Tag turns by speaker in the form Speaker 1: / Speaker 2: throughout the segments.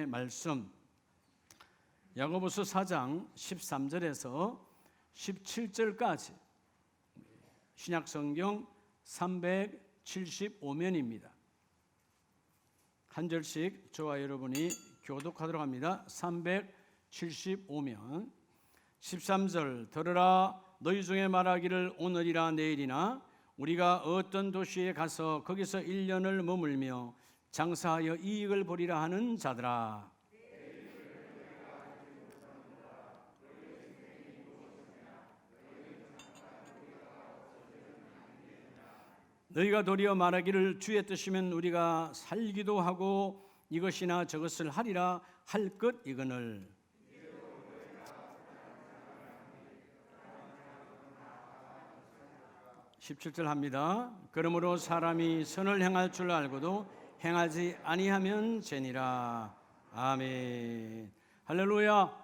Speaker 1: 말씀 야고보서 4장 13절에서 17절까지 신약성경 375면입니다. 한 절씩 저와 여러분이 교독하도록 합니다. 375면 13절 들으라 너희 중에 말하기를 오늘이나 내일이나 우리가 어떤 도시에 가서 거기서 1년을 머물며 장사하여 이익을 보리라 하는 자들아, 너희가 도리어 말하기를 주의 뜻이면 우리가 살기도 하고 이것이나 저것을 하리라 할 것 이거늘. 17절 합니다. 그러므로 사람이 선을 행할 줄 알고도 행하지 아니하면 죄니라. 아멘. 할렐루야.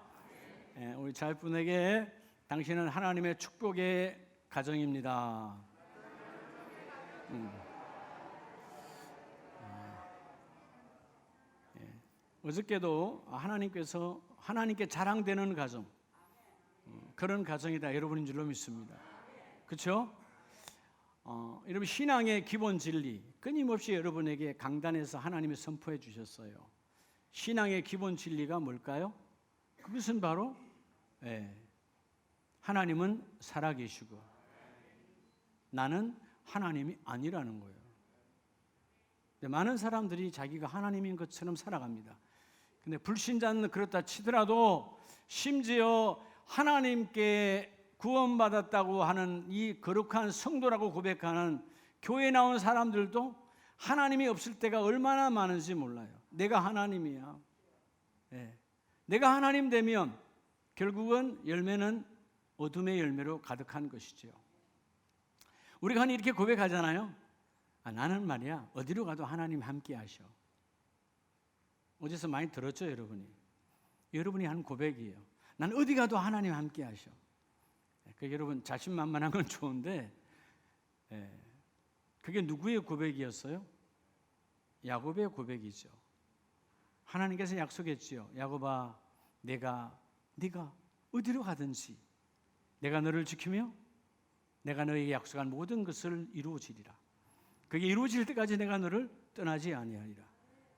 Speaker 1: 우리 자녀분에게 당신은 하나님의 축복의 가정입니다. 어저께도 하나님께서 하나님께 자랑되는 가정, 그런 가정이다 여러분인 줄로 믿습니다. 그렇죠? 여러분 신앙의 기본 진리 끊임없이 여러분에게 강단에서 하나님이 선포해 주셨어요. 신앙의 기본 진리가 뭘까요? 그것은 바로 하나님은 살아계시고 나는 하나님이 아니라는 거예요. 많은 사람들이 자기가 하나님인 것처럼 살아갑니다. 근데 불신자는 그렇다 치더라도 심지어 하나님께 구원받았다고 하는 이 거룩한 성도라고 고백하는 교회에 나온 사람들도 하나님이 없을 때가 얼마나 많은지 몰라요. 내가 하나님이야. 내가 하나님 되면 결국은 열매는 어둠의 열매로 가득한 것이죠. 우리가 흔히 이렇게 고백하잖아요. 나는 말이야 어디로 가도 하나님 함께 하셔. 어디서 많이 들었죠 여러분이? 여러분이 하는 고백이에요. 난 어디 가도 하나님 함께 하셔. 여러분 자신만만한 건 좋은데 그게 누구의 고백이었어요? 야곱의 고백이죠. 하나님께서 약속했지요. 야곱아 네가 어디로 가든지 내가 너를 지키며 내가 너에게 약속한 모든 것을 이루어지리라. 그게 이루어질 때까지 내가 너를 떠나지 아니하리라.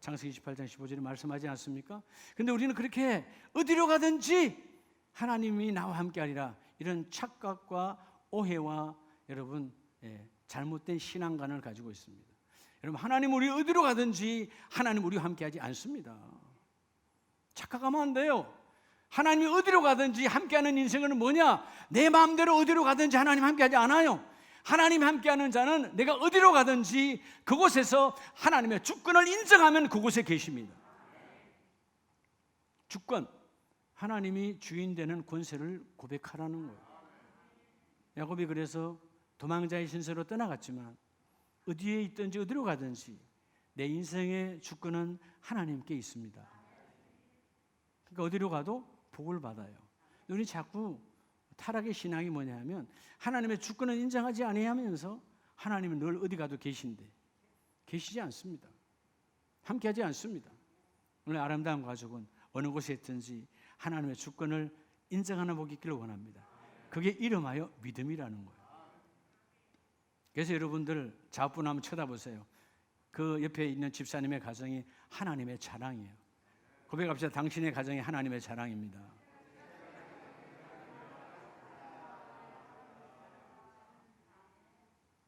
Speaker 1: 창세기 28장 15절에 말씀하지 않습니까? 근데 우리는 그렇게 어디로 가든지 하나님이 나와 함께하리라 이런 착각과 오해와 여러분 잘못된 신앙관을 가지고 있습니다. 여러분 하나님 우리 어디로 가든지 하나님 우리와 함께하지 않습니다. 착각하면 안 돼요. 하나님이 어디로 가든지 함께하는 인생은 뭐냐? 내 마음대로 어디로 가든지 하나님 함께하지 않아요. 하나님 함께하는 자는 내가 어디로 가든지 그곳에서 하나님의 주권을 인정하면 그곳에 계십니다. 주권, 하나님이 주인 되는 권세를 고백하라는 거예요. 야곱이 그래서 도망자의 신세로 떠나갔지만 어디에 있든지 어디로 가든지 내 인생의 주권은 하나님께 있습니다. 그러니까 어디로 가도 복을 받아요. 우리 자꾸 타락의 신앙이 뭐냐면 하나님의 주권을 인정하지 아니하면서 하나님은 늘 어디 가도 계신데 계시지 않습니다. 함께하지 않습니다. 오늘 아름다운 가족은 어느 곳에 있든지 하나님의 주권을 인정하는 복이 있기를 원합니다. 그게 이름하여 믿음이라는 거예요. 그래서 여러분들 좌우분 한번 쳐다보세요. 그 옆에 있는 집사님의 가정이 하나님의 자랑이에요. 고백합시다. 당신의 가정이 하나님의 자랑입니다.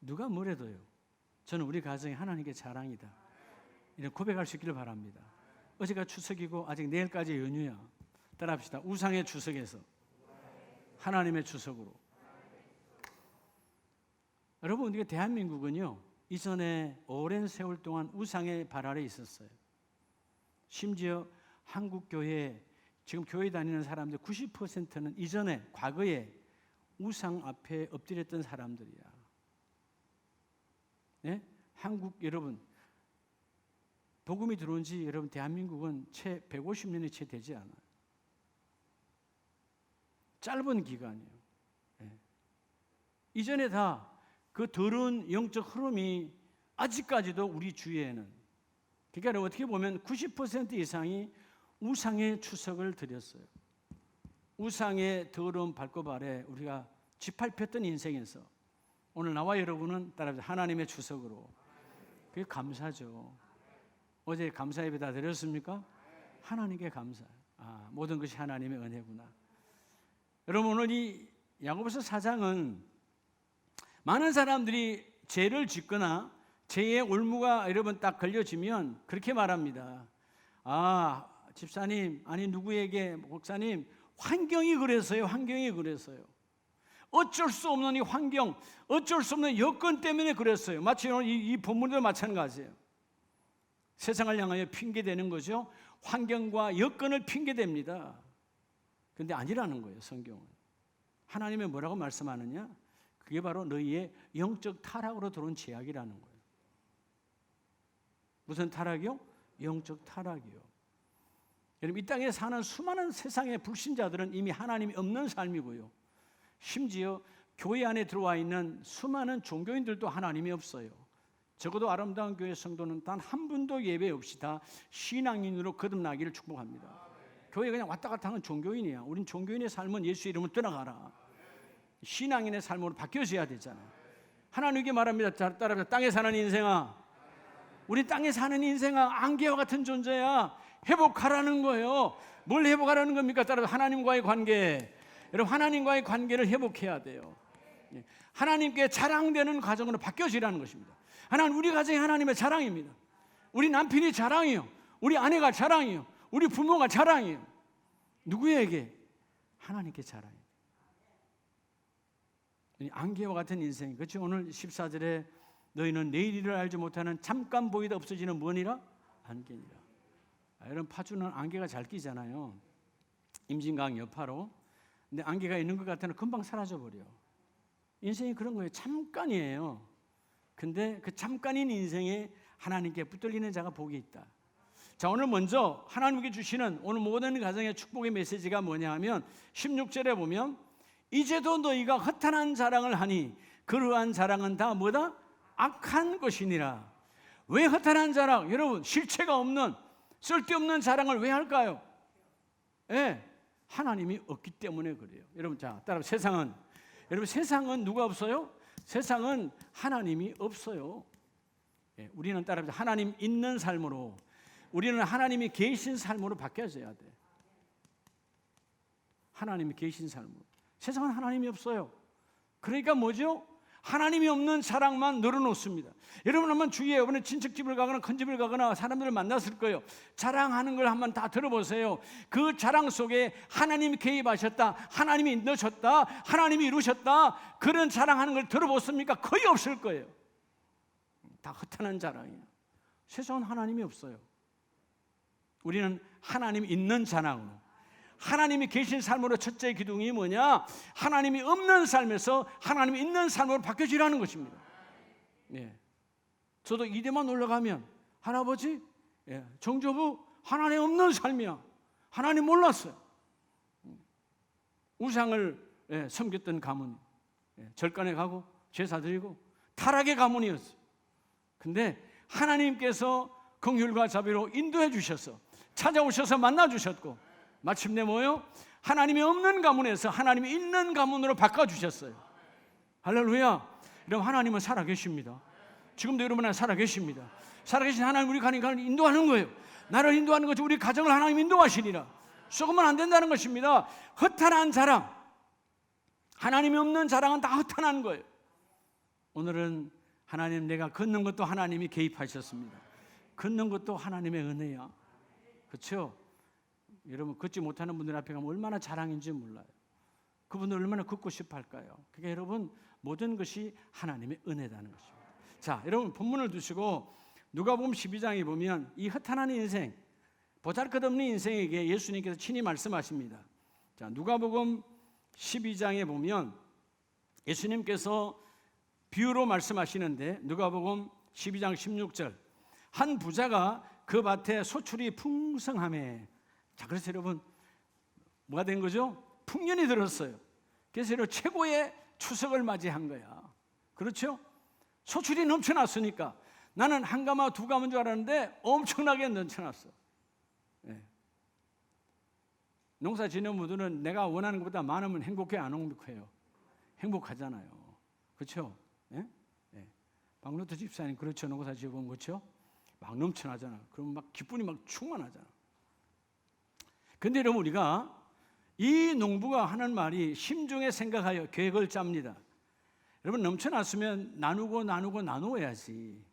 Speaker 1: 누가 뭐래도요. 저는 우리 가정이 하나님께 자랑이다. 이런 고백할 수 있기를 바랍니다. 어제가 추석이고 아직 내일까지 연휴야. 따라합시다. 우상의 추석에서 하나님의 추석으로. 여러분 우리가 대한민국은요 이전에 오랜 세월 동안 우상의 발 아래 있었어요. 심지어 한국 교회 지금 교회 다니는 사람들 90%는 이전에 과거에 우상 앞에 엎드렸던 사람들이야. 한국 여러분 복음이 들어온 지 여러분 대한민국은 채 150년이 채 되지 않아요. 짧은 기간이에요. 이전에 다 그 더러운 영적 흐름이 아직까지도 우리 주위에는, 그러니까 어떻게 보면 90% 이상이 우상의 추석을 드렸어요. 우상의 더러운 발톱 아래 우리가 짓밟혔던 인생에서 오늘 나와 여러분은 따라서 하나님의 추석으로, 그게 감사죠. 어제 감사 예배 다 드렸습니까? 하나님께 감사. 모든 것이 하나님의 은혜구나. 여러분, 오늘 이 야고보서 4장은 많은 사람들이 죄를 짓거나 죄의 올무가 여러분 딱 걸려지면 그렇게 말합니다. 집사님, 아니 누구에게, 목사님, 환경이 그래서요. 환경이 그래서요. 어쩔 수 없는 이 환경, 어쩔 수 없는 여건 때문에 그랬어요. 마치 오늘 이 본문도 마찬가지예요. 세상을 향하여 핑계대는 거죠. 환경과 여건을 핑계댑니다. 그런데 아니라는 거예요. 성경은. 하나님이 뭐라고 말씀하느냐? 그게 바로 너희의 영적 타락으로 들어온 죄악이라는 거예요. 무슨 타락이요? 영적 타락이요. 여러분, 이 땅에 사는 수많은 세상의 불신자들은 이미 하나님이 없는 삶이고요. 심지어 교회 안에 들어와 있는 수많은 종교인들도 하나님이 없어요. 적어도 아름다운 교회 성도는 단 한 분도 예배 없이 다 신앙인으로 거듭나기를 축복합니다. 교회 그냥 왔다 갔다 하는 종교인이야. 우린 종교인의 삶은 예수 이름을 떠나가라. 신앙인의 삶으로 바뀌어져야 되잖아요. 하나님께 말합니다. 따라서 땅에 사는 인생아, 우리 땅에 사는 인생아, 안개와 같은 존재야. 회복하라는 거예요. 뭘 회복하라는 겁니까? 따라서 하나님과의 관계. 여러분, 하나님과의 관계를 회복해야 돼요. 하나님께 자랑되는 가정으로 바뀌어지라는 것입니다. 하나님, 우리 가정이 하나님의 자랑입니다. 우리 남편이 자랑이요, 우리 아내가 자랑이요, 우리 부모가 자랑이요. 누구에게? 하나님께 자랑이에요. 안개와 같은 인생. 그렇죠? 오늘 14절에 너희는 내일 일을 알지 못하는 잠깐 보이다 없어지는 뭐니라? 안개니라. 여러분, 파주는 안개가 잘 끼잖아요. 임진강 여파로. 근데 안개가 있는 것 같으면 금방 사라져버려. 인생이 그런 거예요. 잠깐이에요. 근데 그 잠깐인 인생에 하나님께 붙들리는 자가 복이 있다. 자, 오늘 먼저 하나님께 주시는 오늘 모든 가정의 축복의 메시지가 뭐냐 하면 16절에 보면 이제도 너희가 허탄한 자랑을 하니 그러한 자랑은 다 뭐다? 악한 것이니라. 왜 허탄한 자랑? 여러분, 실체가 없는 쓸데없는 자랑을 왜 할까요? 하나님이 없기 때문에 그래요. 여러분, 자, 따라 세상은 누가 없어요? 세상은 하나님이 없어요. 우리는 따라 하나님 있는 삶으로, 우리는 하나님이 계신 삶으로 바뀌어져야 돼. 하나님이 계신 삶으로. 세상은 하나님이 없어요. 그러니까 뭐죠? 하나님이 없는 자랑만 늘어놓습니다. 여러분, 한번 주위에 이번에 친척집을 가거나 큰 집을 가거나 사람들을 만났을 거예요. 자랑하는 걸 한번 다 들어보세요. 그 자랑 속에 하나님이 개입하셨다, 하나님이 넣으셨다, 하나님이 이루셨다, 그런 자랑하는 걸 들어보습니까? 거의 없을 거예요. 다 허탄한 자랑이에요. 세상은 하나님이 없어요. 우리는 하나님 있는 자랑으로, 하나님이 계신 삶으로 첫째 기둥이 뭐냐? 하나님이 없는 삶에서 하나님이 있는 삶으로 바뀌어지라는 것입니다. 저도 이대만 올라가면 할아버지, 정조부 하나님 없는 삶이야. 하나님 몰랐어요. 우상을 섬겼던 가문, 절간에 가고 제사 드리고 타락의 가문이었어요. 근데 하나님께서 긍휼과 자비로 인도해 주셔서 찾아오셔서 만나 주셨고 마침내 뭐요? 하나님이 없는 가문에서 하나님이 있는 가문으로 바꿔주셨어요. 할렐루야. 여러분, 하나님은 살아계십니다. 지금도 여러분 안에 살아계십니다. 살아계신 하나님, 우리 가는 인도하는 거예요. 나를 인도하는 거죠. 우리 가정을 하나님 인도하시리라. 썩으면 안 된다는 것입니다. 허탄한 자랑, 하나님이 없는 자랑은 다 허탄한 거예요. 오늘은 하나님, 내가 걷는 것도 하나님이 개입하셨습니다. 걷는 것도 하나님의 은혜야. 그렇죠? 여러분, 걷지 못하는 분들 앞에 가면 얼마나 자랑인지 몰라요. 그분들 얼마나 걷고 싶어 할까요? 그러니까 여러분, 모든 것이 하나님의 은혜라는 것입니다. 자, 여러분, 본문을 두시고 누가복음 12장에 보면 이 허탄한 인생, 보잘것없는 인생에게 예수님께서 친히 말씀하십니다. 자, 누가복음 12장에 보면 예수님께서 비유로 말씀하시는데 누가복음 12장 16절, 한 부자가 그 밭에 소출이 풍성하매. 자, 그래서 여러분, 뭐가 된 거죠? 풍년이 들었어요. 그래서 여러분, 최고의 추석을 맞이한 거야. 그렇죠? 소출이 넘쳐났으니까. 나는 한 가마 두 가마인 줄 알았는데 엄청나게 넘쳐났어. 농사 지는 분들은 내가 원하는 것보다 많으면 행복해, 안 행복해요? 행복하잖아요. 그렇죠? 예? 예. 박노트 집사님 그렇죠? 농사 지어보면 그렇죠? 막 넘쳐나잖아. 그럼 막 기쁨이 막 충만하잖아. 근데 여러분, 우리가 이 농부가 하는 말이 심중에 생각하여 계획을 짭니다. 여러분, 넘쳐났으면 나누어야지.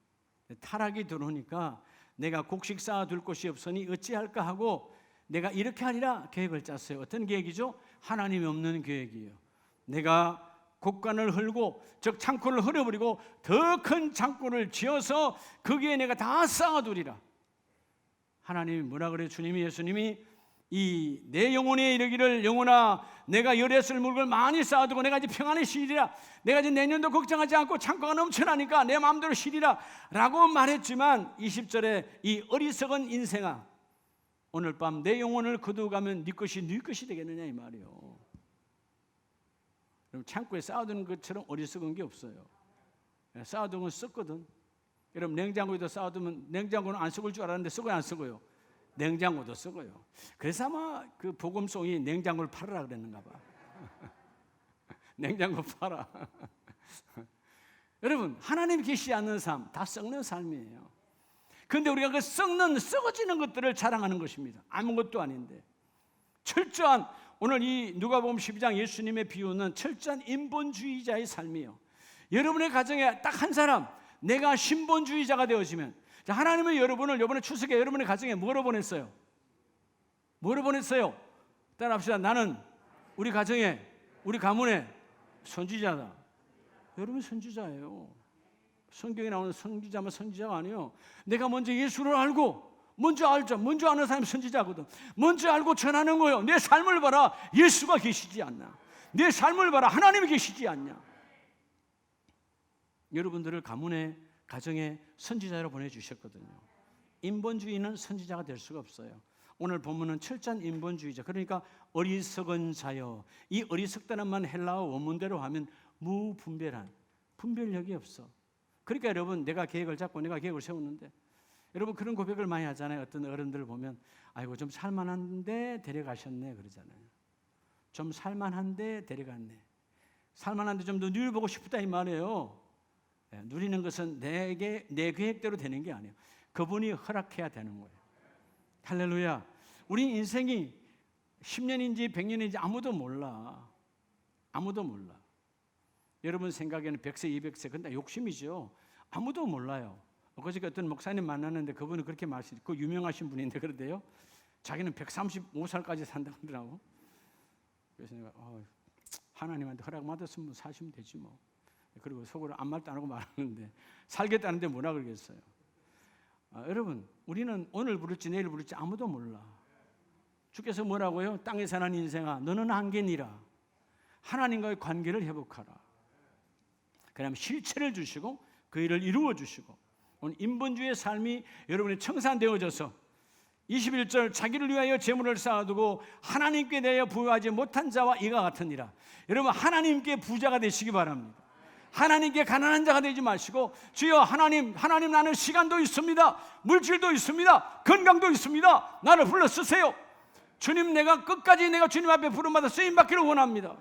Speaker 1: 타락이 들어오니까 내가 곡식 쌓아둘 곳이 없으니 어찌할까 하고 내가 이렇게 하리라 계획을 짰어요. 어떤 계획이죠? 하나님이 없는 계획이에요. 내가 곡간을 헐고, 즉 창고를 헐어버리고 더 큰 창고를 지어서 거기에 내가 다 쌓아두리라. 하나님이 뭐라 그래요? 주님이, 예수님이 이 내 영혼에 이르기를, 영혼아 내가 열애쓸 물건을 많이 쌓아두고 내가 이제 평안히 쉬리라. 내가 이제 내년도 걱정하지 않고 창고가 넘쳐나니까 내 마음대로 쉬리라 라고 말했지만 20절에 이 어리석은 인생아, 오늘 밤 내 영혼을 거두어가면 네 것이 되겠느냐 이 말이에요. 여러분, 창고에 쌓아두는 것처럼 어리석은 게 없어요. 쌓아두는 건 썩거든. 여러분, 냉장고에도 쌓아두면 냉장고는 안 썩을 줄 알았는데 썩어요, 안 썩어요? 냉장고도 썩어요. 그래서 아마 그 복음송이 냉장고를 팔으라 그랬는가 봐. 냉장고 팔아. 여러분, 하나님 계시지 않는 삶 다 썩는 삶이에요. 그런데 우리가 그 썩어지는 것들을 자랑하는 것입니다. 아무것도 아닌데. 철저한, 오늘 이 누가복음 12장 예수님의 비유는 철저한 인본주의자의 삶이에요. 여러분의 가정에 딱 한 사람, 내가 신본주의자가 되어지면, 하나님은 여러분을 이번에 추석에 여러분의 가정에 뭐로 보냈어요? 뭐로 보냈어요? 따라합시다. 나는 우리 가정에, 우리 가문에 선지자다. 여러분 선지자예요. 성경에 나오는 선지자면 선지자가 아니에요. 내가 먼저 예수를 알고, 먼저 아는 사람이 선지자거든. 먼저 알고 전하는 거예요. 내 삶을 봐라, 예수가 계시지 않나? 내 삶을 봐라, 하나님이 계시지 않냐? 여러분들을 가문에, 가정에 선지자로 보내주셨거든요. 인본주의는 선지자가 될 수가 없어요. 오늘 본문은 철저한 인본주의자, 그러니까 어리석은 자여. 이 어리석다는 말 헬라어 원문대로 하면 무분별한, 분별력이 없어. 그러니까 여러분, 내가 계획을 잡고 내가 계획을 세웠는데, 여러분 그런 고백을 많이 하잖아요. 어떤 어른들 보면 아이고 좀 살만한데 데려가셨네 그러잖아요. 좀 살만한데 데려갔네. 살만한데 좀 더 누려보고 싶다 이 말이에요. 누리는 것은 내 계획대로 되는 게 아니에요. 그분이 허락해야 되는 거예요. 할렐루야. 우리 인생이 10년인지 100년인지 아무도 몰라. 아무도 몰라. 여러분 생각에는 100세, 200세, 근데 욕심이죠. 아무도 몰라요. 그저께 어떤 목사님 만났는데 그분은 그렇게 말씀하시고, 그 유명하신 분인데 그러대요. 자기는 135살까지 산다고 하더라고. 그래서 내가 하나님한테 허락 받았으면 사시면 되지 뭐. 그리고 속으로 아무 말도 안 하고 말하는데, 살겠다는데 뭐라 그러겠어요. 여러분, 우리는 오늘 부를지 내일 부를지 아무도 몰라. 주께서 뭐라고요? 땅에 사는 인생아, 너는 한계니라. 하나님과의 관계를 회복하라. 그다음에 실체를 주시고 그 일을 이루어 주시고, 오늘 인본주의의 삶이 여러분의 청산되어져서 21절 자기를 위하여 재물을 쌓아두고 하나님께 대하여 부여하지 못한 자와 이가 같으니라. 여러분, 하나님께 부자가 되시기 바랍니다. 하나님께 가난한 자가 되지 마시고, 주여 하나님 나는 시간도 있습니다, 물질도 있습니다, 건강도 있습니다, 나를 불러 쓰세요. 주님, 내가 끝까지 내가 주님 앞에 부름받아 쓰임받기를 원합니다.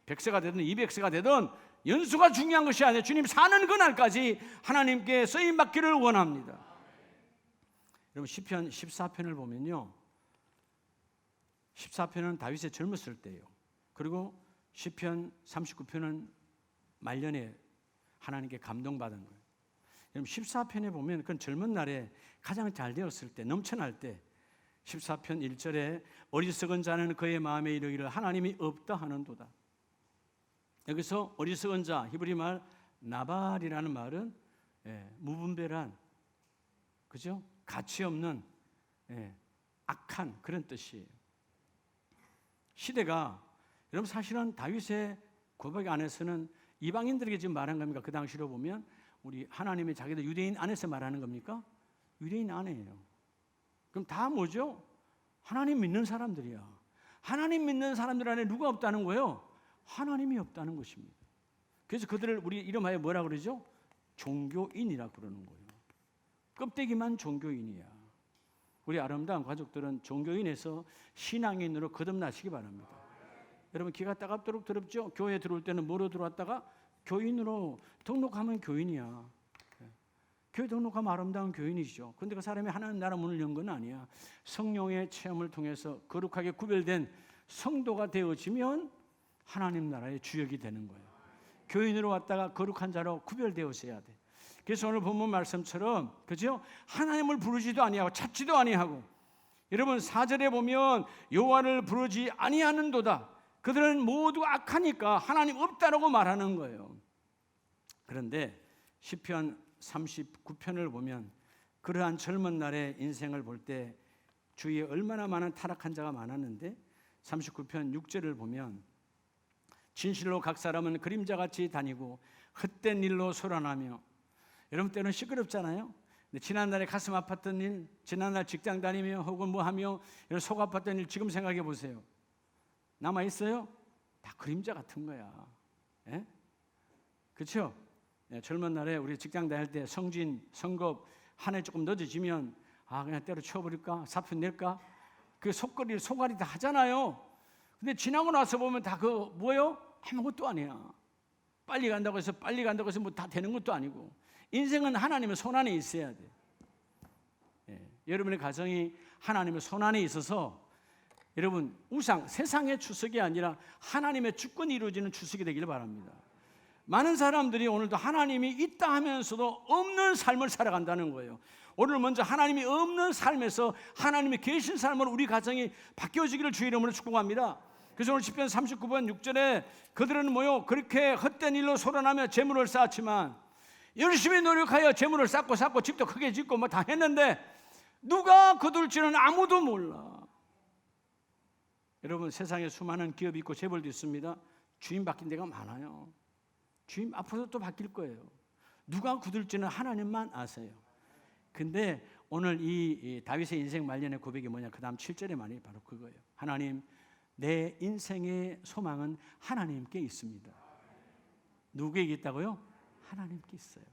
Speaker 1: 100세가 되든 200세가 되든 연수가 중요한 것이 아니라 주님 사는 그날까지 하나님께 쓰임받기를 원합니다. 여러분, 시편 14편을 보면요, 14편은 다윗의 젊었을 때예요. 그리고 시편 39편은 말년에 하나님께 감동받은 거예요. 여러분, 14편에 보면 그건 젊은 날에 가장 잘 되었을 때, 넘쳐날 때, 14편 1절에 어리석은 자는 그의 마음에 이르기를 하나님이 없다 하는도다. 여기서 어리석은 자, 히브리 말 나발이라는 말은 무분별한, 그죠? 가치 없는, 악한 그런 뜻이에요. 시대가, 여러분 사실은 다윗의 고백 안에서는 이방인들에게 지금 말한 겁니까? 그 당시로 보면 우리 하나님의 자기들 유대인 안에서 말하는 겁니까? 유대인 안에예요. 그럼 다 뭐죠? 하나님 믿는 사람들이야. 하나님 믿는 사람들 안에 누가 없다는 거예요? 하나님이 없다는 것입니다. 그래서 그들을 우리 이름하여 뭐라 그러죠? 종교인이라 그러는 거예요. 껍데기만 종교인이야. 우리 아름다운 가족들은 종교인에서 신앙인으로 거듭나시기 바랍니다. 여러분 기가 따갑도록 더럽죠? 교회 들어올 때는 뭐로 들어왔다가 교인으로 등록하면 교인이야. 교회 등록하면 아름다운 교인이죠. 그런데 그 사람이 하나님 나라 문을 연 건 아니야. 성령의 체험을 통해서 거룩하게 구별된 성도가 되어지면 하나님 나라의 주역이 되는 거예요. 교인으로 왔다가 거룩한 자로 구별되어져야 돼. 그래서 오늘 본문 말씀처럼 그죠? 하나님을 부르지도 아니하고 찾지도 아니하고, 여러분 4절에 보면 여호와를 부르지 아니하는도다. 그들은 모두 악하니까 하나님 없다라고 말하는 거예요. 그런데 시편 39편을 보면 그러한 젊은 날의 인생을 볼 때 주위에 얼마나 많은 타락한 자가 많았는데 39편 6절을 보면 진실로 각 사람은 그림자같이 다니고 헛된 일로 소란하며, 여러분 때는 시끄럽잖아요. 근데 지난날에 가슴 아팠던 일, 지난날 직장 다니며 혹은 뭐 하며 속 아팠던 일 지금 생각해 보세요. 남아있어요? 다 그림자 같은 거야. 예? 그렇죠? 젊은 날에 우리 직장 다닐 때 성진, 성급 한 해 조금 늦어지면 그냥 때려치워버릴까? 사표 낼까? 그 속앓이 다 하잖아요. 근데 지나고 나서 보면 다 그 뭐예요? 아무것도 아니야. 빨리 간다고 해서 뭐 다 되는 것도 아니고, 인생은 하나님의 손안에 있어야 돼. 여러분의 가정이 하나님의 손안에 있어서 여러분 우상, 세상의 추석이 아니라 하나님의 주권이 이루어지는 추석이 되기를 바랍니다. 많은 사람들이 오늘도 하나님이 있다 하면서도 없는 삶을 살아간다는 거예요. 오늘 먼저 하나님이 없는 삶에서 하나님이 계신 삶으로 우리 가정이 바뀌어지기를 주의 이름으로 축복합니다. 그래서 오늘 시편 39번 6절에 그들은 뭐요? 그렇게 헛된 일로 소란하며 재물을 쌓았지만, 열심히 노력하여 재물을 쌓고 집도 크게 짓고 뭐 다 했는데 누가 거둘지는 아무도 몰라. 여러분 세상에 수많은 기업이 있고 재벌도 있습니다. 주인 바뀐 데가 많아요. 주인 앞으로도 또 바뀔 거예요. 누가 거둘지는 하나님만 아세요. 근데 오늘 이 다윗의 인생 말년의 고백이 뭐냐? 그 다음 7절의 말이 바로 그거예요. 하나님, 내 인생의 소망은 하나님께 있습니다. 누구에게 있다고요? 하나님께 있어요.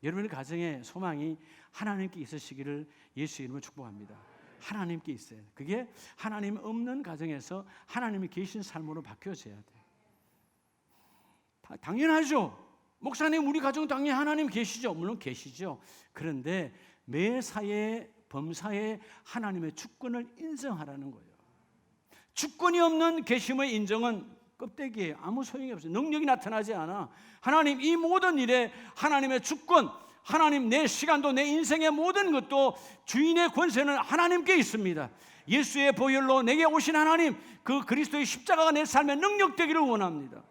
Speaker 1: 여러분의 가정의 소망이 하나님께 있으시기를 예수 이름으로 축복합니다. 하나님께 있어요. 그게 하나님 없는 가정에서 하나님이 계신 삶으로 바뀌어져야 돼요. 당연하죠. 목사님, 우리 가정 당연히 하나님 계시죠. 물론 계시죠. 그런데 매사에 범사에 하나님의 주권을 인정하라는 거예요. 주권이 없는 계심의 인정은 껍데기예요. 아무 소용이 없어요. 능력이 나타나지 않아. 하나님, 이 모든 일에 하나님의 주권, 하나님 내 시간도 내 인생의 모든 것도 주인의 권세는 하나님께 있습니다. 예수의 보혈로 내게 오신 하나님, 그 그리스도의 십자가가 내 삶에 능력되기를 원합니다.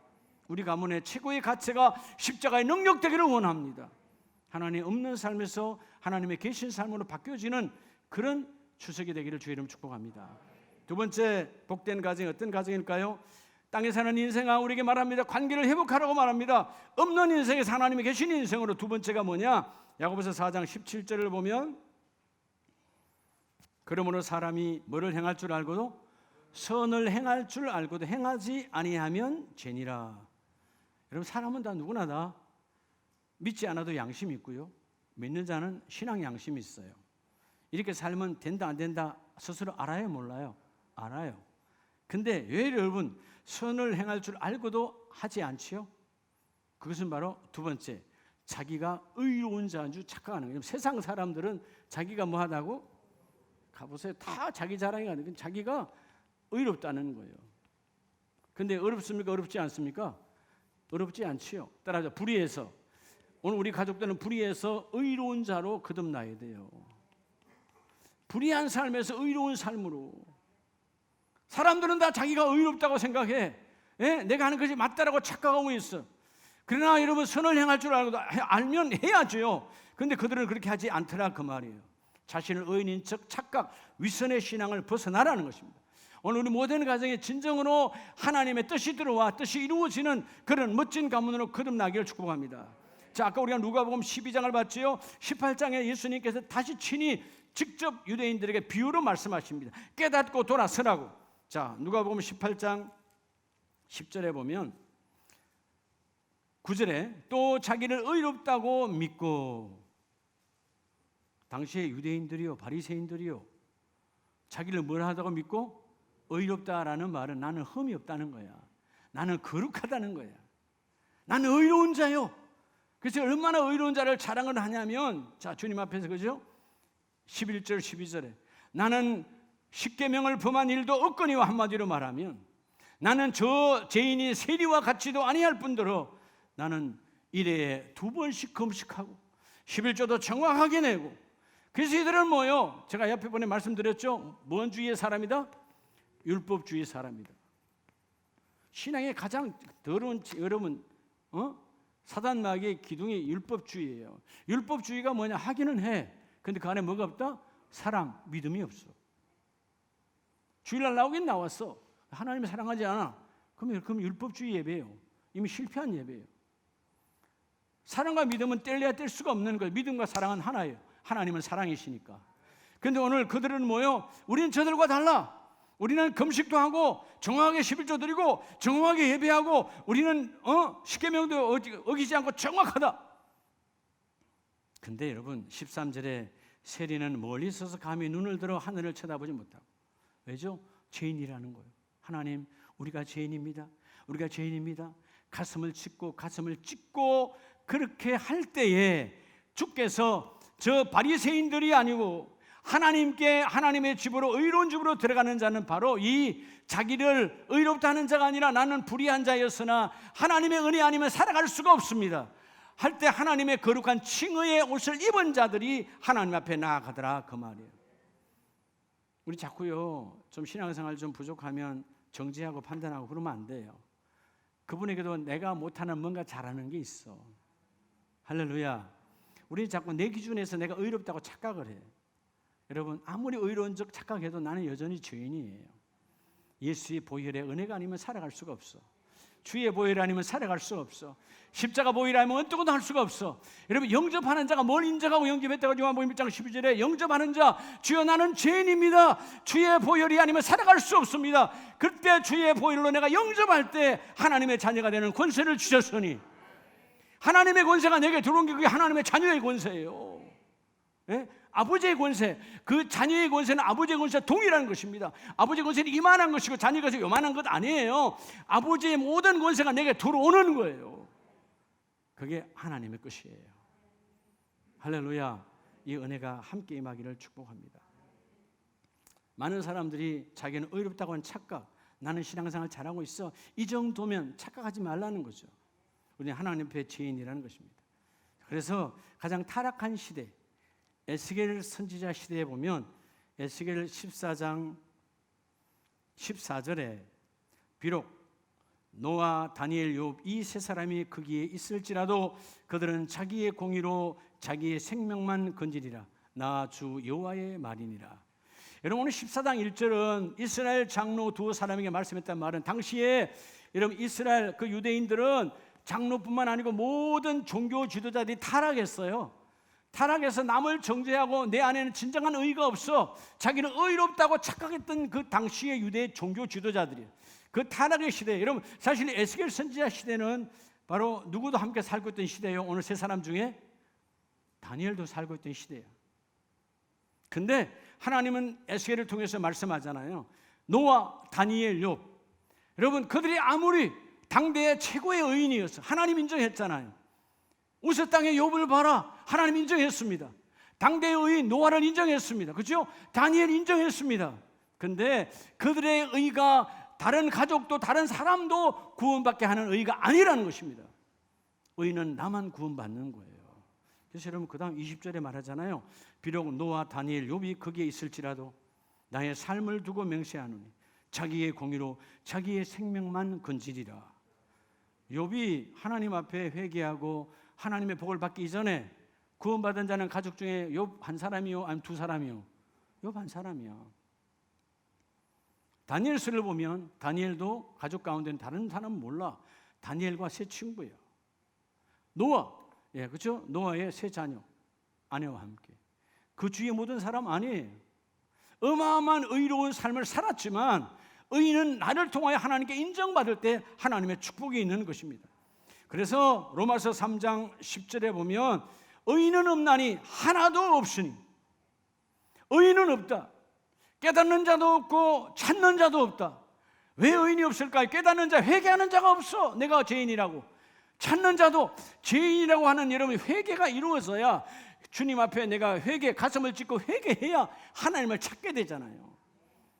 Speaker 1: 우리 가문의 최고의 가치가 십자가의 능력되기를 원합니다. 하나님 없는 삶에서 하나님의 계신 삶으로 바뀌어지는 그런 추석이 되기를 주의 이름 축복합니다. 두 번째 복된 가정이 어떤 가정일까요? 땅에 사는 인생아 우리에게 말합니다. 관계를 회복하라고 말합니다. 없는 인생에서 하나님이 계신 인생으로 두 번째가 뭐냐? 야고보서 4장 17절을 보면 그러므로 사람이 뭐를 행할 줄 알고도 선을 행할 줄 알고도 행하지 아니하면 죄니라. 여러분 사람은 다 누구나 다 믿지 않아도 양심이 있고요. 믿는 자는 신앙 양심이 있어요. 이렇게 살면 된다 안 된다 스스로 알아요 몰라요? 알아요. 근데 왜 여러분 선을 행할 줄 알고도 하지 않지요? 그것은 바로 두 번째, 자기가 의로운 자인 줄 착각하는 거예요. 세상 사람들은 자기가 뭐 하다고? 가보세요. 다 자기 자랑이 아니고 자기가 의롭다는 거예요. 근데 어렵습니까? 어렵지 않습니까? 어렵지 않지요. 따라서 불의해서, 오늘 우리 가족들은 불의해서 의로운 자로 거듭나야 돼요. 불의한 삶에서 의로운 삶으로. 사람들은 다 자기가 의롭다고 생각해. 내가 하는 것이 맞다라고 착각하고 있어. 그러나 여러분 선을 행할 줄 알면 해야죠. 그런데 그들은 그렇게 하지 않더라 그 말이에요. 자신을 의인인 척 착각, 위선의 신앙을 벗어나라는 것입니다. 오늘 우리 모든 가정에 진정으로 하나님의 뜻이 들어와 뜻이 이루어지는 그런 멋진 가문으로 거듭나기를 축복합니다. 자, 아까 우리가 누가복음 12장을 봤지요. 18장에 예수님께서 다시 친히 직접 유대인들에게 비유로 말씀하십니다. 깨닫고 돌아서라고. 자, 누가복음 18장 10절에 보면 9절에 또 자기를 의롭다고 믿고, 당시에 유대인들이요, 바리새인들이요, 자기를 뭘 하다고 믿고? 의롭다라는 말은 나는 흠이 없다는 거야. 나는 거룩하다는 거야. 나는 의로운 자요. 그래서 얼마나 의로운 자를 자랑을 하냐면, 자, 주님 앞에서, 그죠? 11절 12절에 나는 십계명을 범한 일도 없거니와, 한마디로 말하면 나는 저 죄인이 세리와 같이도 아니할 뿐더러 나는 일에 2번씩 금식하고 11조도 정확하게 내고. 그래서 이들은 뭐요? 제가 옆에 번에 말씀드렸죠. 뭔 주의의 사람이다? 율법주의 사람이다. 신앙의 가장 더러운, 여러분, 사단 마귀의 기둥이 율법주의예요. 율법주의가 뭐냐? 하기는 해. 근데 그 안에 뭐가 없다? 사랑, 믿음이 없어. 주일날 나오긴 나왔어. 하나님을 사랑하지 않아. 그럼 율법주의 예배예요. 이미 실패한 예배예요. 사랑과 믿음은 뗄래야 뗄 수가 없는 거예요. 믿음과 사랑은 하나예요. 하나님은 사랑이시니까. 그런데 오늘 그들은 뭐예요? 우리는 저들과 달라. 우리는 금식도 하고 정확하게 11조 드리고 정확하게 예배하고 우리는 십계명도 어기지 않고 정확하다. 근데 여러분 13절에 세리는 멀리 서서 감히 눈을 들어 하늘을 쳐다보지 못하고. 왜죠? 죄인이라는 거예요. 하나님, 우리가 죄인입니다. 우리가 죄인입니다. 가슴을 찢고 그렇게 할 때에 주께서 저 바리새인들이 아니고 하나님의 집으로, 의로운 집으로 들어가는 자는 바로 이 자기를 의롭다 하는 자가 아니라 나는 불의한 자였으나 하나님의 은혜 아니면 살아갈 수가 없습니다 할 때 하나님의 거룩한 칭의의 옷을 입은 자들이 하나님 앞에 나아가더라, 그 말이에요. 우리 자꾸요 좀 신앙생활 좀 부족하면 정죄하고 판단하고 그러면 안 돼요. 그분에게도 내가 못하는 뭔가 잘하는 게 있어. 할렐루야. 우리 자꾸 내 기준에서 내가 의롭다고 착각을 해. 여러분, 아무리 의로운 척 착각해도 나는 여전히 죄인이에요. 예수의 보혈의 은혜가 아니면 살아갈 수가 없어. 주의 보혈이 아니면 살아갈 수가 없어. 십자가 보혈이 아니면 어떻게도 할 수가 없어. 여러분, 영접하는 자가 뭘 인정하고 영접했다고 요한복음 1장 12절에 영접하는 자, 주여 나는 죄인입니다. 주의 보혈이 아니면 살아갈 수 없습니다. 그때 주의 보혈로 내가 영접할 때 하나님의 자녀가 되는 권세를 주셨으니, 하나님의 권세가 내게 들어온 게 그게 하나님의 자녀의 권세예요. 예? 아버지의 권세, 그 자녀의 권세는 아버지의 권세와 동일한 것입니다. 아버지의 권세는 이만한 것이고 자녀의 권세는 요만한 것 아니에요. 아버지의 모든 권세가 내게 들어오는 거예요. 그게 하나님의 것이에요. 할렐루야. 이 은혜가 함께 임하기를 축복합니다. 많은 사람들이 자기는 의롭다고 하는 착각, 나는 신앙생활 잘하고 있어, 이 정도면 착각하지 말라는 거죠. 우리는 하나님 앞에 죄인이라는 것입니다. 그래서 가장 타락한 시대, 에스겔 선지자 시대에 보면 에스겔 14장 14절에 비록 노아, 다니엘, 욥 이 세 사람이 거기에 있을지라도 그들은 자기의 공의로 자기의 생명만 건지리라. 나 주 여호와의 말이니라. 여러분, 오늘 14장 1절은 이스라엘 장로 두 사람에게 말씀했단 말은, 당시에 여러분 이스라엘 그 유대인들은 장로뿐만 아니고 모든 종교 지도자들이 타락했어요. 타락해서 남을 정죄하고 내 안에는 진정한 의가 없어 자기는 의롭다고 착각했던 그 당시의 유대 종교 지도자들이에요. 그 타락의 시대, 여러분 사실 에스겔 선지자 시대는 바로 누구도 함께 살고 있던 시대예요. 오늘 세 사람 중에 다니엘도 살고 있던 시대예요. 근데 하나님은 에스겔을 통해서 말씀하잖아요. 노아, 다니엘, 욥, 여러분 그들이 아무리 당대의 최고의 의인이었어, 하나님 인정했잖아요. 우스 땅의 욥을 봐라, 하나님 인정했습니다. 당대의 의인 노아를 인정했습니다. 그렇죠? 다니엘 인정했습니다. 근데 그들의 의가 다른 가족도 다른 사람도 구원받게 하는 의가 아니라는 것입니다. 의는 나만 구원받는 거예요. 그래서 여러분 그 다음 20절에 말하잖아요. 비록 노아, 다니엘, 욥이 거기에 있을지라도 나의 삶을 두고 맹세하노니 자기의 공의로 자기의 생명만 건지리라. 욥이 하나님 앞에 회개하고 하나님의 복을 받기 이전에 구원받은 자는 가족 중에 욥 한 사람이요, 아니면 두 사람이요? 욥 한 사람이야. 다니엘서를 보면 다니엘도 가족 가운데는 다른 사람은 몰라. 다니엘과 세 친구예요. 노아, 그렇죠? 노아의 세 자녀, 아내와 함께. 그 주위의 모든 사람 아니에요. 어마어마한 의로운 삶을 살았지만 의인은 나를 통하여 하나님께 인정받을 때 하나님의 축복이 있는 것입니다. 그래서 로마서 3장 10절에 보면 의인은 없나니 하나도 없으니 의인은 없다. 깨닫는 자도 없고 찾는 자도 없다. 왜 의인이 없을까요? 깨닫는 자, 회개하는 자가 없어. 내가 죄인이라고. 찾는 자도 죄인이라고 하는 여러분의 회개가 이루어져야 주님 앞에 내가 가슴을 찢고 회개해야 하나님을 찾게 되잖아요.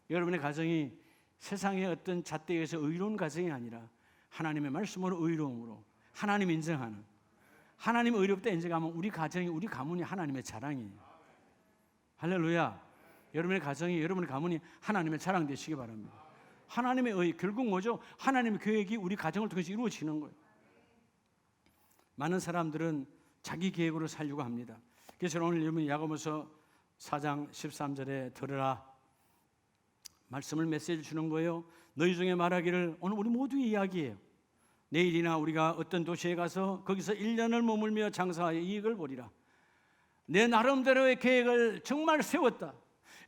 Speaker 1: 여러분의 가정이 세상의 어떤 잣대에 의해서 의로운 가정이 아니라 하나님의 말씀으로 의로움으로 하나님 인정하는, 하나님 의롭다 인정하면 우리 가정이, 우리 가문이 하나님의 자랑이에요. 할렐루야. 여러분의 가정이, 여러분의 가문이 하나님의 자랑 되시기 바랍니다. 하나님의 의, 결국 뭐죠? 하나님의 계획이 우리 가정을 통해서 이루어지는 거예요. 많은 사람들은 자기 계획으로 살려고 합니다. 그래서 오늘 여러분 야고보서 4장 13절에 들으라 말씀을 메시지 주는 거예요. 너희 중에 말하기를, 오늘 우리 모두의 이야기예요. 내일이나 우리가 어떤 도시에 가서 거기서 1년을 머물며 장사하여 이익을 보리라. 내 나름대로의 계획을 정말 세웠다.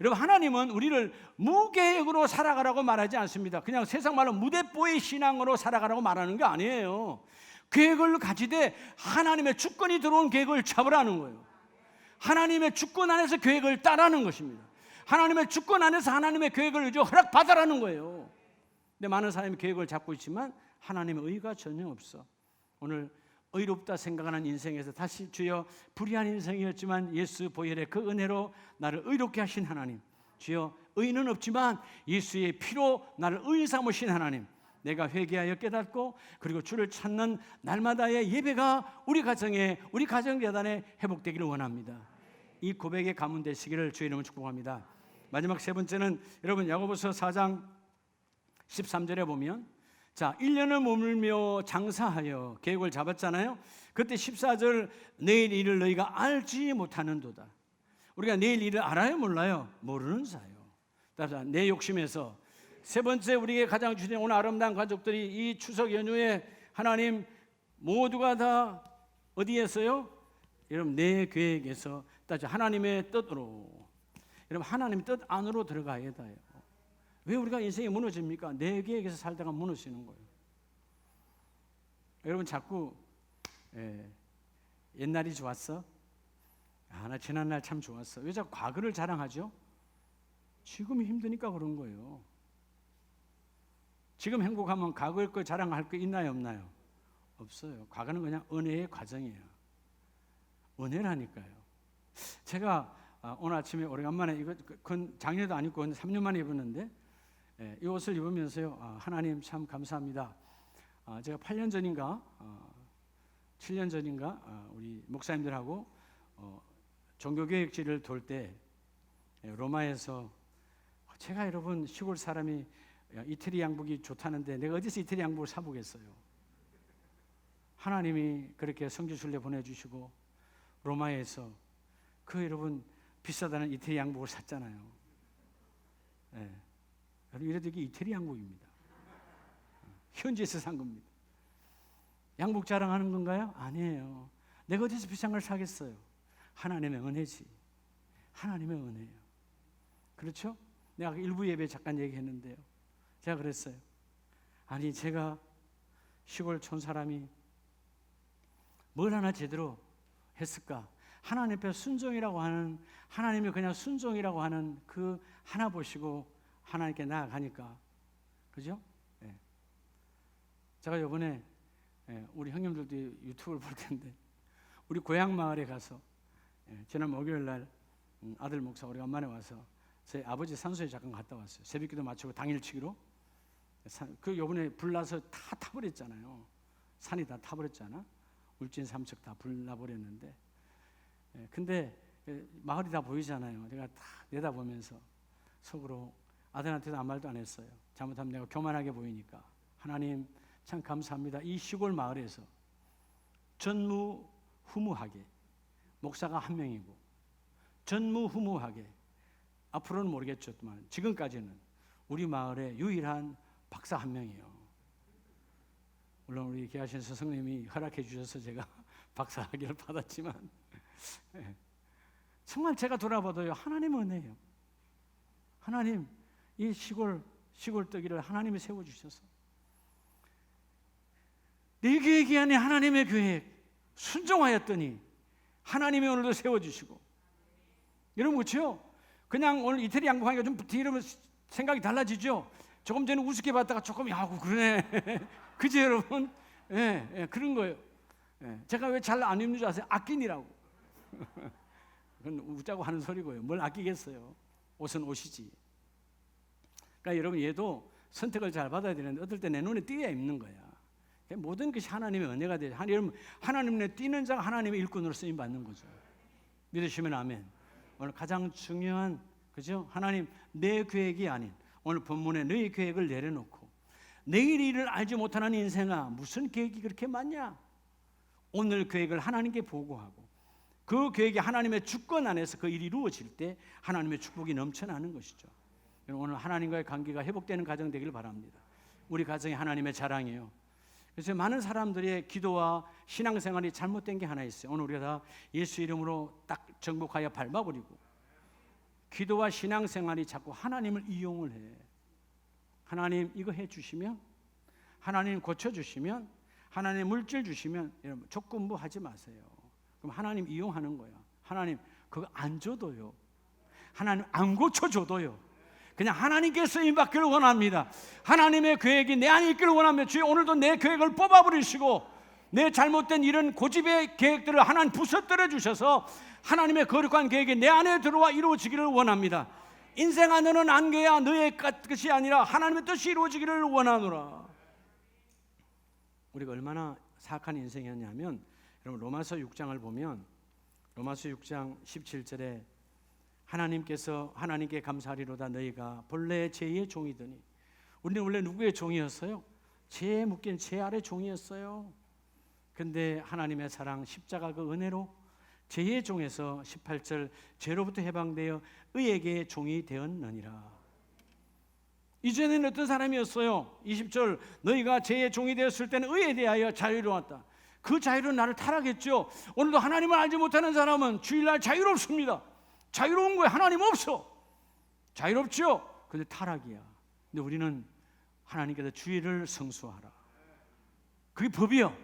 Speaker 1: 여러분, 하나님은 우리를 무계획으로 살아가라고 말하지 않습니다. 그냥 세상 말로 무대뽀의 신앙으로 살아가라고 말하는 게 아니에요. 계획을 가지되 하나님의 주권이 들어온 계획을 잡으라는 거예요. 하나님의 주권 안에서 계획을 따라는 것입니다. 하나님의 주권 안에서 하나님의 계획을 허락받아라는 거예요. 근데 많은 사람이 계획을 잡고 있지만 하나님의 의가 전혀 없어. 오늘 의롭다 생각하는 인생에서 다시 주여, 불의한 인생이었지만 예수 보혈의 그 은혜로 나를 의롭게 하신 하나님, 주여 의는 없지만 예수의 피로 나를 의인 삼으신 하나님, 내가 회개하여 깨닫고 그리고 주를 찾는 날마다의 예배가 우리 가정에, 우리 가정재단에 회복되기를 원합니다. 이 고백의 가문 되시기를 주의 이름으로 축복합니다. 마지막 세 번째는 여러분 야고보서 4장 13절에 보면, 자, 1년을 머물며 장사하여 계획을 잡았잖아요. 그때 14절, 내일 일을 너희가 알지 못하는도다. 우리가 내일 일을 알아요, 몰라요? 모르는 자요. 내 욕심에서. 세 번째, 우리에게 가장 중요한 오늘 아름다운 가족들이 이 추석 연휴에 하나님 모두가 다 어디에서요? 여러분, 내 계획에서 따져 하나님의 뜻으로, 여러분 하나님의 뜻 안으로 들어가야 돼요. 왜 우리가 인생이 무너집니까? 내 계획에서 살다가 무너지는 거예요. 여러분 자꾸 옛날이 좋았어? 나 지난날 참 좋았어. 왜 자꾸 과거를 자랑하죠? 지금이 힘드니까 그런 거예요. 지금 행복하면 과거의 거 자랑할 거 있나요, 없나요? 없어요. 과거는 그냥 은혜의 과정이에요. 은혜라니까요. 제가 오늘 아침에 오래간만에 이거 작년도 안 입고 3년 만에 입었는데, 이 옷을 입으면서요, 하나님 참 감사합니다. 제가 8년 전인가 7년 전인가 우리 목사님들하고 종교교육지를 돌 때 로마에서, 제가 여러분 시골 사람이 이태리 양복이 좋다는데 내가 어디서 이태리 양복을 사보겠어요. 하나님이 그렇게 성지순례 보내주시고 로마에서 그 여러분 비싸다는 이태리 양복을 샀잖아요. 이래도 이게 이태리 양복입니다. 현지에서 산 겁니다. 양복 자랑하는 건가요? 아니에요. 내가 어디서 비싼 걸 사겠어요? 하나님의 은혜지. 하나님의 은혜예요. 그렇죠? 내가 일부 예배 잠깐 얘기했는데요, 제가 그랬어요. 아니, 제가 시골 촌 사람이 뭘 하나 제대로 했을까? 하나님 앞에 순종이라고 하는, 하나님이 그냥 순종이라고 하는 그 하나 보시고 하나님께 나아가니까, 그죠? 제가 이번에 우리 형님들도 유튜브를 볼 텐데, 우리 고향 마을에 가서 지난 목요일 날 아들 목사 오래간만에 와서 저희 아버지 산소에 잠깐 갔다 왔어요. 새벽기도 마치고 당일치기로. 그 요번에 불나서 다 타버렸잖아요. 산이 다 타버렸잖아. 울진 삼척 다 불나버렸는데, 근데 마을이 다 보이잖아요. 내가 다 내다보면서 속으로 아들한테도 아무 말도 안 했어요. 잘못하면 내가 교만하게 보이니까. 하나님 참 감사합니다. 이 시골 마을에서 전무후무하게, 목사가 한 명이고 전무후무하게, 앞으로는 모르겠지만 지금까지는 우리 마을의 유일한 박사 한 명이에요. 물론 우리 계하신 스승님이 허락해 주셔서 제가 박사학위를 받았지만 정말 제가 돌아봐도요, 하나님의 은혜예요. 하나님, 이 시골 떡이를 하나님이 세워주셔서 내 계획이 아닌 하나님의 계획 순종하였더니 하나님이 오늘도 세워주시고, 여러분 그렇죠? 그냥 오늘 이태리 양복하니까 좀 이러면 생각이 달라지죠. 조금 전에 우습게 봤다가 조금 야구 그러네. 그죠 여러분? 예, 그런 거예요. 예, 제가 왜 잘 안 입는 줄 아세요? 아끼니라고. 그건 웃자고 하는 소리고요. 뭘 아끼겠어요? 옷은 옷이지. 그러니까 여러분 얘도 선택을 잘 받아야 되는데 어떨 때 내 눈에 띄어야 입는 거야. 모든 것이 하나님의 은혜가 돼요. 하나님 눈에 띄는 자가 하나님의 일꾼으로 쓰임 받는 거죠. 믿으시면 아멘. 오늘 가장 중요한 그죠? 하나님 내 계획이 아닌 오늘 본문에 너희 계획을 내려놓고 내일 일을 알지 못하는 인생아 무슨 계획이 그렇게 많냐? 오늘 계획을 하나님께 보고하고 그 계획이 하나님의 주권 안에서 그 일이 이루어질 때 하나님의 축복이 넘쳐나는 것이죠. 오늘 하나님과의 관계가 회복되는 가정 되길 바랍니다. 우리 가정이 하나님의 자랑이에요. 그래서 많은 사람들의 기도와 신앙생활이 잘못된 게 하나 있어요. 오늘 우리가 다 예수 이름으로 딱 정복하여 밟아버리고 기도와 신앙생활이 자꾸 하나님을 이용을 해. 하나님 이거 해주시면, 하나님 고쳐주시면, 하나님 물질 주시면, 여러분 조건부 하지 마세요. 그럼 하나님 이용하는 거야. 하나님 그거 안 줘도요. 하나님 안 고쳐줘도요. 그냥 하나님께 쓰임받기를 원합니다. 하나님의 계획이 내 안에 있기를 원하며 주여 오늘도 내 계획을 뽑아버리시고 내 잘못된 이런 고집의 계획들을 하나님 부서뜨려 주셔서 하나님의 거룩한 계획이 내 안에 들어와 이루어지기를 원합니다. 인생아 너는 안개야 너의 것이 아니라 하나님의 뜻이 이루어지기를 원하노라. 우리가 얼마나 사악한 인생이었냐면 여러분 로마서 6장을 보면 로마서 6장 17절에 하나님께서 하나님께 감사하리로다 너희가 본래 죄의 종이더니 우리는 원래 누구의 종이었어요? 죄에 묶인 죄 아래 종이었어요. 근데 하나님의 사랑 십자가 그 은혜로 죄의 종에서 18절 죄로부터 해방되어 의에게 종이 되었느니라. 이전에는 어떤 사람이었어요? 20절 너희가 죄의 종이 되었을 때는 의에 대하여 자유로웠다. 그 자유는 나를 타락했죠. 오늘도 하나님을 알지 못하는 사람은 주일날 자유롭습니다. 자유로운 거예요. 하나님 없어. 자유롭죠? 근데 타락이야. 근데 우리는 하나님께서 주의를 성수하라. 그게 법이요.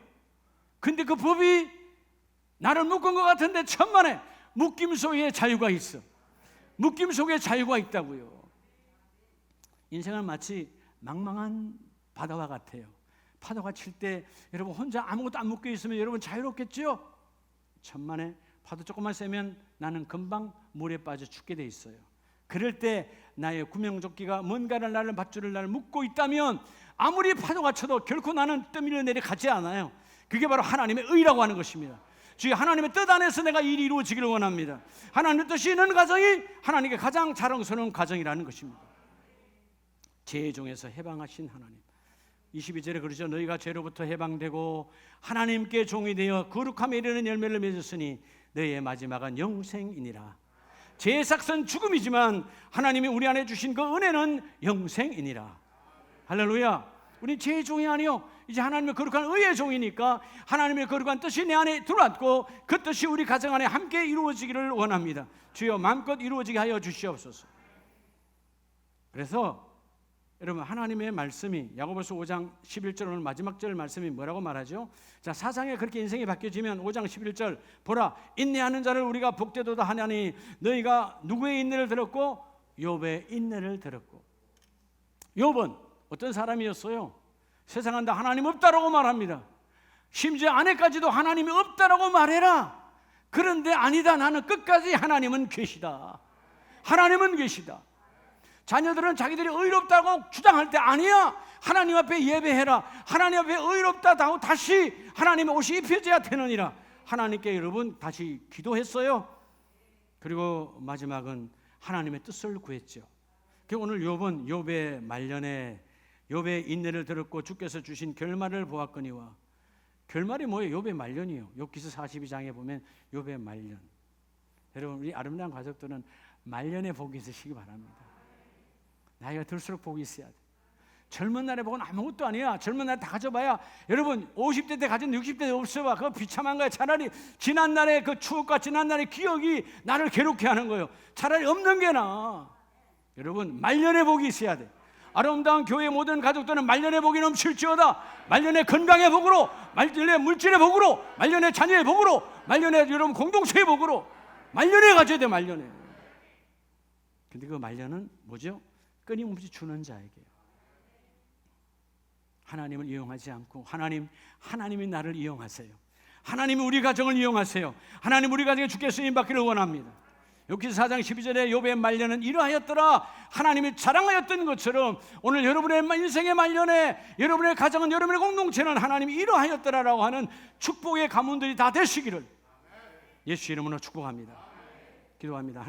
Speaker 1: 근데 그 법이 나를 묶은 것 같은데 천만에 묶임 속에 자유가 있어. 묶임 속에 자유가 있다고요. 인생은 마치 망망한 바다와 같아요. 파도가 칠 때 여러분 혼자 아무것도 안 묶여 있으면 여러분 자유롭겠죠? 천만에 파도 조금만 세면 나는 금방 물에 빠져 죽게 돼 있어요. 그럴 때 나의 구명조끼가 뭔가를 나를 밧줄을 나를 묶고 있다면 아무리 파도가 쳐도 결코 나는 떠밀려 내려가지 않아요. 그게 바로 하나님의 의라고 하는 것입니다. 주의 하나님의 뜻 안에서 내가 일이 이루어지기를 원합니다. 하나님의 뜻이 있는 가정이 하나님께 가장 자랑스러운 가정이라는 것입니다. 죄의 종에서 해방하신 하나님. 22절에 그러죠. 너희가 죄로부터 해방되고 하나님께 종이 되어 거룩함에 이르는 열매를 맺었으니 너희의 마지막은 영생이니라. 죄의 삭은 죽음이지만 하나님이 우리 안에 주신 그 은혜는 영생이니라. 할렐루야. 우리 죄의 종이 아니요 이제 하나님의 거룩한 의의 종이니까 하나님의 거룩한 뜻이 내 안에 들어왔고 그 뜻이 우리 가정 안에 함께 이루어지기를 원합니다. 주여 마음껏 이루어지게 하여 주시옵소서. 그래서 여러분 하나님의 말씀이 야고보서 5장 11절 오늘 마지막 절 말씀이 뭐라고 말하죠? 자, 사상에 그렇게 인생이 바뀌어지면 5장 11절 보라 인내하는 자를 우리가 복되도다 하나니 너희가 누구의 인내를 들었고 욥의 인내를 들었고. 욥은 어떤 사람이었어요? 세상은 다 하나님 없다라고 말합니다. 심지어 아내까지도 하나님이 없다라고 말해라. 그런데 아니다 나는 끝까지 하나님은 계시다. 하나님은 계시다. 자녀들은 자기들이 의롭다고 주장할 때 아니야. 하나님 앞에 예배해라. 하나님 앞에 의롭다 하고 다시 하나님의 옷이 입혀져야 되느니라. 하나님께 여러분 다시 기도했어요. 그리고 마지막은 하나님의 뜻을 구했죠. 오늘 욥은 욥의 말년에 욥의 인내를 들었고 주께서 주신 결말을 보았거니와. 결말이 뭐예요? 욥의 말년이요. 욥기서 42장에 보면 욥의 말년. 여러분 우리 아름다운 가족들은 말년에 복이 있으시기 바랍니다. 나이가 들수록 복이 있어야 돼. 젊은 날에 복은 아무것도 아니야. 젊은 날에 다 가져봐야 여러분 50대 때 가진 60대 때 없어봐. 그거 비참한 거야. 차라리 지난 날의 그 추억과 지난 날의 기억이 나를 괴롭게 하는 거예요. 차라리 없는 게 나아. 여러분 말년의 복이 있어야 돼. 아름다운 교회 모든 가족들은 말년의 복이 넘칠지어다. 말년의 건강의 복으로, 말년의 물질의 복으로, 말년의 자녀의 복으로, 말년의 여러분 공동체의 복으로 말년에 가져야 돼. 말년에. 근데 그 말년은 뭐죠? 끊임없이 주는 자에게요. 하나님을 이용하지 않고 하나님이 나를 이용하세요. 하나님이 우리 가정을 이용하세요. 하나님 우리 가정에 주께 쓰임 받기를 원합니다. 욥기서 4장 12절에 욥의 말년은 이러하였더라. 하나님이 자랑하였던 것처럼 오늘 여러분의 인생의 말년에 여러분의 가정은, 여러분의 공동체는 하나님이 이러하였더라라고 하는 축복의 가문들이 다 되시기를 예수 이름으로 축복합니다. 기도합니다.